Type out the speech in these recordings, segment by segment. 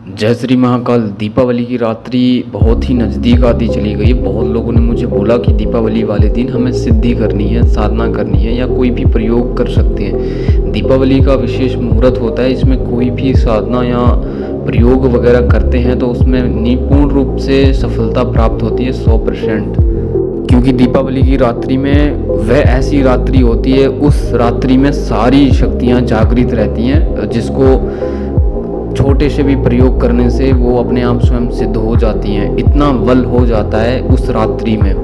जय श्री महाकाल। दीपावली की रात्रि बहुत ही नज़दीक आती चली गई। बहुत लोगों ने मुझे बोला कि दीपावली वाले दिन हमें सिद्धि करनी है, साधना करनी है या कोई भी प्रयोग कर सकते हैं। दीपावली का विशेष मुहूर्त होता है, इसमें कोई भी साधना या प्रयोग वगैरह करते हैं तो उसमें निपुण रूप से सफलता प्राप्त होती है 100%। क्योंकि दीपावली की रात्रि में वह ऐसी रात्रि होती है, उस रात्रि में सारी शक्तियाँ जागृत रहती हैं, जिसको छोटे से भी प्रयोग करने से वो अपने आप स्वयं सिद्ध हो जाती हैं। इतना बल हो जाता है उस रात्रि में।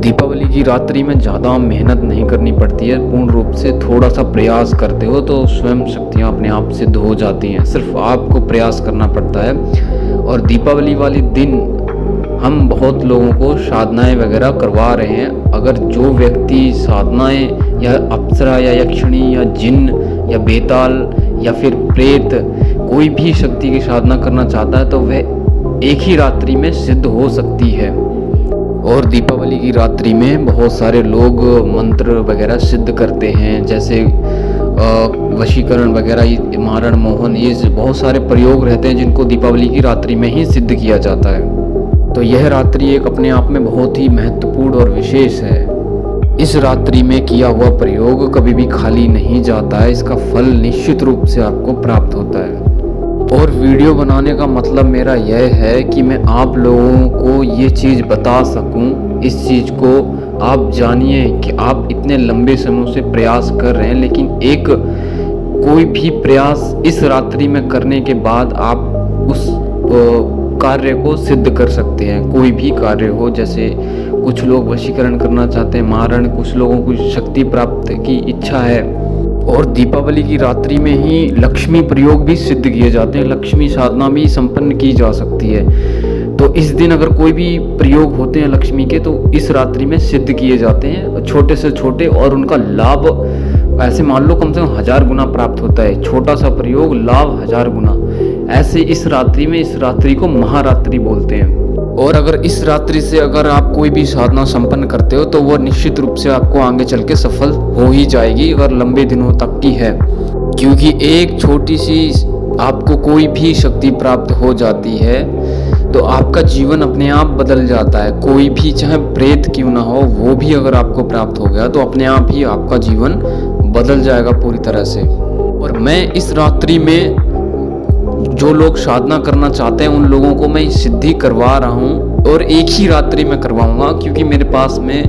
दीपावली की रात्रि में ज़्यादा मेहनत नहीं करनी पड़ती है, पूर्ण रूप से थोड़ा सा प्रयास करते हो तो स्वयं शक्तियाँ अपने आप सिद्ध हो जाती हैं। सिर्फ आपको प्रयास करना पड़ता है। और दीपावली वाले दिन हम बहुत लोगों को साधनाएं वगैरह करवा रहे हैं। अगर जो व्यक्ति साधनाएं या अप्सरा या यक्षिणी या जिन या बेताल या फिर प्रेत कोई भी शक्ति की साधना करना चाहता है तो वह एक ही रात्रि में सिद्ध हो सकती है। और दीपावली की रात्रि में बहुत सारे लोग मंत्र वगैरह सिद्ध करते हैं, जैसे वशीकरण वगैरह, मारण मोहन, ये बहुत सारे प्रयोग रहते हैं जिनको दीपावली की रात्रि में ही सिद्ध किया जाता है। तो यह रात्रि एक अपने आप में बहुत ही महत्वपूर्ण और विशेष है। इस रात्रि में किया हुआ प्रयोग कभी भी खाली नहीं जाता है, इसका फल निश्चित रूप से आपको प्राप्त होता है। और वीडियो बनाने का मतलब मेरा यह है कि मैं आप लोगों को ये चीज़ बता सकूं, इस चीज़ को आप जानिए कि आप इतने लंबे समय से प्रयास कर रहे हैं, लेकिन एक कोई भी प्रयास इस रात्रि में करने के बाद आप उस कार्य को सिद्ध कर सकते हैं। कोई भी कार्य हो, जैसे कुछ लोग वशीकरण करना चाहते हैं, मारण, कुछ लोगों को शक्ति प्राप्त की इच्छा है। और दीपावली की रात्रि में ही लक्ष्मी प्रयोग भी सिद्ध किए जाते हैं, लक्ष्मी साधना भी संपन्न की जा सकती है। तो इस दिन अगर कोई भी प्रयोग होते हैं लक्ष्मी के तो इस रात्रि में सिद्ध किए जाते हैं, छोटे से छोटे, और उनका लाभ ऐसे मान लो कम से कम 1000 गुना प्राप्त होता है। छोटा सा प्रयोग, लाभ 1000 गुना। ऐसे इस रात्रि में, इस रात्रि को महारात्रि बोलते हैं। और अगर इस रात्रि से अगर आप कोई भी साधना संपन्न करते हो तो वो निश्चित रूप से आपको आगे चल के सफल हो ही जाएगी, अगर लंबे दिनों तक की है। क्योंकि एक छोटी सी आपको कोई भी शक्ति प्राप्त हो जाती है तो आपका जीवन अपने आप बदल जाता है। कोई भी, चाहे प्रेत क्यों ना हो, वो भी अगर आपको प्राप्त हो गया तो अपने आप ही आपका जीवन बदल जाएगा पूरी तरह से। और मैं इस रात्रि में जो लोग साधना करना चाहते हैं उन लोगों को मैं सिद्धि करवा रहा हूँ, और एक ही रात्रि में करवाऊँगा। क्योंकि मेरे पास में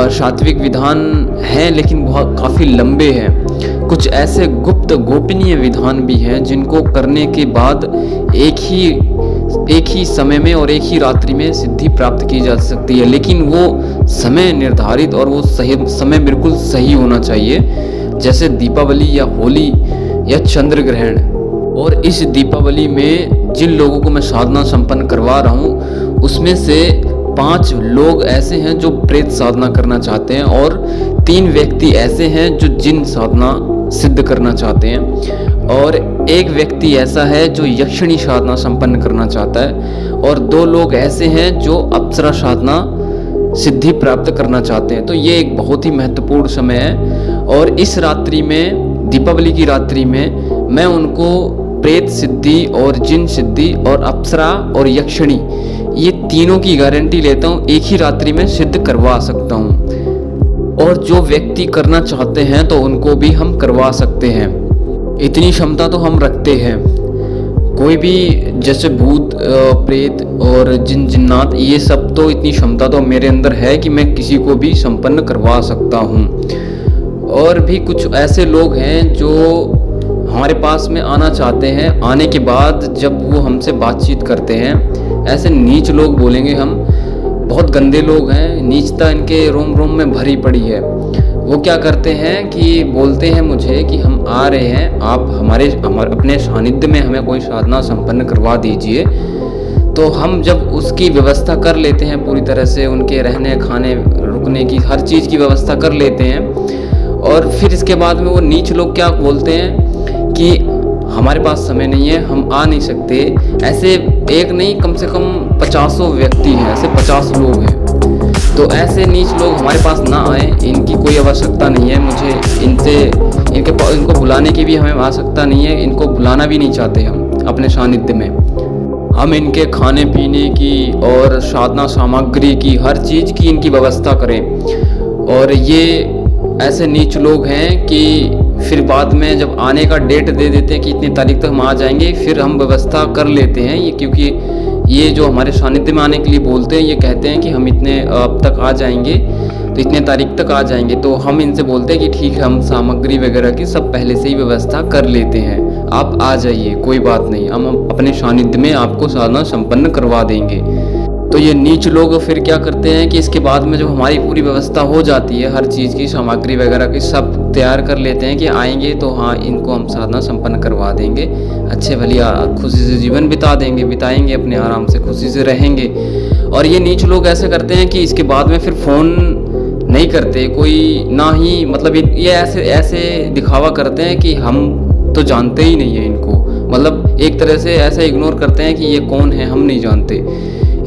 सात्विक विधान हैं, लेकिन बहुत काफ़ी लंबे हैं। कुछ ऐसे गुप्त गोपनीय विधान भी हैं जिनको करने के बाद एक ही समय में और एक ही रात्रि में सिद्धि प्राप्त की जा सकती है। लेकिन वो समय निर्धारित और वो सही समय बिल्कुल सही होना चाहिए, जैसे दीपावली या होली या चंद्र ग्रहण। और इस दीपावली में जिन लोगों को मैं साधना संपन्न करवा रहा हूँ उसमें से 5 लोग ऐसे हैं जो प्रेत साधना करना चाहते हैं, और 3 व्यक्ति ऐसे हैं जो जिन साधना सिद्ध करना चाहते हैं, और एक व्यक्ति ऐसा है जो यक्षिणी साधना संपन्न करना चाहता है, और 2 लोग ऐसे हैं जो अप्सरा साधना सिद्धि प्राप्त करना चाहते हैं। तो ये एक बहुत ही महत्वपूर्ण समय है। और इस रात्रि में, दीपावली की रात्रि में, मैं उनको प्रेत सिद्धि और जिन सिद्धि और अप्सरा और यक्षिणी, ये तीनों की गारंटी लेता हूँ, एक ही रात्रि में सिद्ध करवा सकता हूँ। और जो व्यक्ति करना चाहते हैं तो उनको भी हम करवा सकते हैं। इतनी क्षमता तो हम रखते हैं। कोई भी, जैसे भूत, प्रेत और जिन्नात, ये सब तो इतनी क्षमता तो मेरे अंदर है कि मैं किसी को भी संपन्न करवा सकता हूँ। और भी कुछ ऐसे लोग हैं जो हमारे पास में आना चाहते हैं। आने के बाद जब वो हमसे बातचीत करते हैं, ऐसे नीच लोग बोलेंगे हम, बहुत गंदे लोग हैं, नीचता इनके रोम रोम में भरी पड़ी है। वो क्या करते हैं कि बोलते हैं मुझे कि हम आ रहे हैं, आप हमारे अपने सानिध्य में हमें कोई साधना संपन्न करवा दीजिए। तो हम जब उसकी व्यवस्था कर लेते हैं पूरी तरह से, उनके रहने, खाने, रुकने की हर चीज़ की व्यवस्था कर लेते हैं, और फिर इसके बाद में वो नीच लोग क्या बोलते हैं कि हमारे पास समय नहीं है, हम आ नहीं सकते। ऐसे एक नहीं, कम से कम 50 व्यक्ति हैं, ऐसे 50 लोग हैं। तो ऐसे नीच लोग हमारे पास ना आए, इनकी कोई आवश्यकता नहीं है। मुझे इनको बुलाने की भी हमें आवश्यकता नहीं है, इनको बुलाना भी नहीं चाहते हम। अपने सानिध्य में। हम इनके खाने पीने की और साधना सामग्री की, हर चीज़ की इनकी व्यवस्था करें। और ये ऐसे नीच लोग हैं कि फिर बाद में जब आने का डेट दे देते हैं कि इतनी तारीख तक हम आ जाएंगे, फिर हम व्यवस्था कर लेते हैं ये, क्योंकि ये जो हमारे सानिध्य में आने के लिए बोलते हैं, ये कहते हैं कि हम इतने अब तक आ जाएंगे, तो इतने तारीख तक आ जाएंगे। तो हम इनसे बोलते हैं कि ठीक है, हम सामग्री वगैरह की सब पहले से ही व्यवस्था कर लेते हैं, आप आ जाइए, कोई बात नहीं, हम अपने सानिध्य में आपको साधना संपन्न करवा देंगे। तो ये नीच लोग फिर क्या करते हैं कि इसके बाद में जब हमारी पूरी व्यवस्था हो जाती है, हर चीज़ की सामग्री वगैरह की सब तैयार कर लेते हैं कि आएंगे तो हाँ, इनको हम साधना संपन्न करवा देंगे, अच्छे भली खुशी से जीवन बिताएंगे अपने, आराम से खुशी से रहेंगे। और ये नीच लोग ऐसे करते हैं कि इसके बाद में फिर फ़ोन नहीं करते कोई, ना ही मतलब ये ऐसे दिखावा करते हैं कि हम तो जानते ही नहीं है इनको, मतलब एक तरह से ऐसा इग्नोर करते हैं कि ये कौन है, हम नहीं जानते।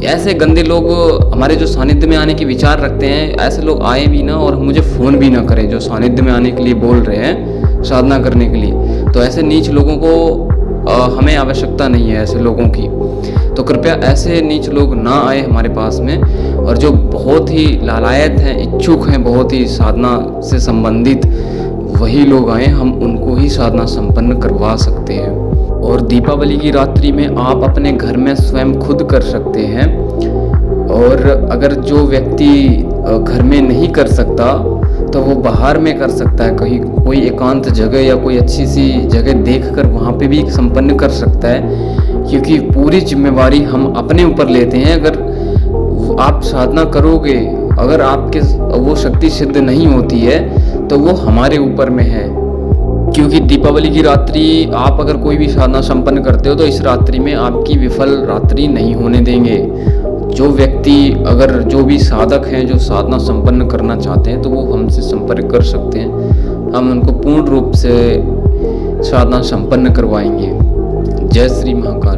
ऐसे गंदे लोग हमारे जो सानिध्य में आने के विचार रखते हैं, ऐसे लोग आए भी ना और मुझे फ़ोन भी ना करें, जो सानिध्य में आने के लिए बोल रहे हैं साधना करने के लिए। तो ऐसे नीच लोगों को हमें आवश्यकता नहीं है, ऐसे लोगों की। तो कृपया ऐसे नीच लोग ना आए हमारे पास में, और जो बहुत ही लालायत हैं, इच्छुक हैं बहुत ही साधना से संबंधित, वही लोग आए, हम उनको ही साधना संपन्न करवा सकते हैं। और दीपावली की रात्रि में आप अपने घर में स्वयं खुद कर सकते हैं। और अगर जो व्यक्ति घर में नहीं कर सकता तो वो बाहर में कर सकता है, कहीं कोई एकांत जगह या कोई अच्छी सी जगह देखकर वहाँ पे भी संपन्न कर सकता है, क्योंकि पूरी जिम्मेवारी हम अपने ऊपर लेते हैं। अगर आप साधना करोगे, अगर आपके वो शक्ति सिद्ध नहीं होती है तो वो हमारे ऊपर में है, क्योंकि दीपावली की रात्रि आप अगर कोई भी साधना संपन्न करते हो तो इस रात्रि में आपकी विफल रात्रि नहीं होने देंगे। जो व्यक्ति, अगर जो भी साधक हैं जो साधना संपन्न करना चाहते हैं, तो वो हमसे संपर्क कर सकते हैं, हम उनको पूर्ण रूप से साधना संपन्न करवाएंगे। जय श्री महाकाल।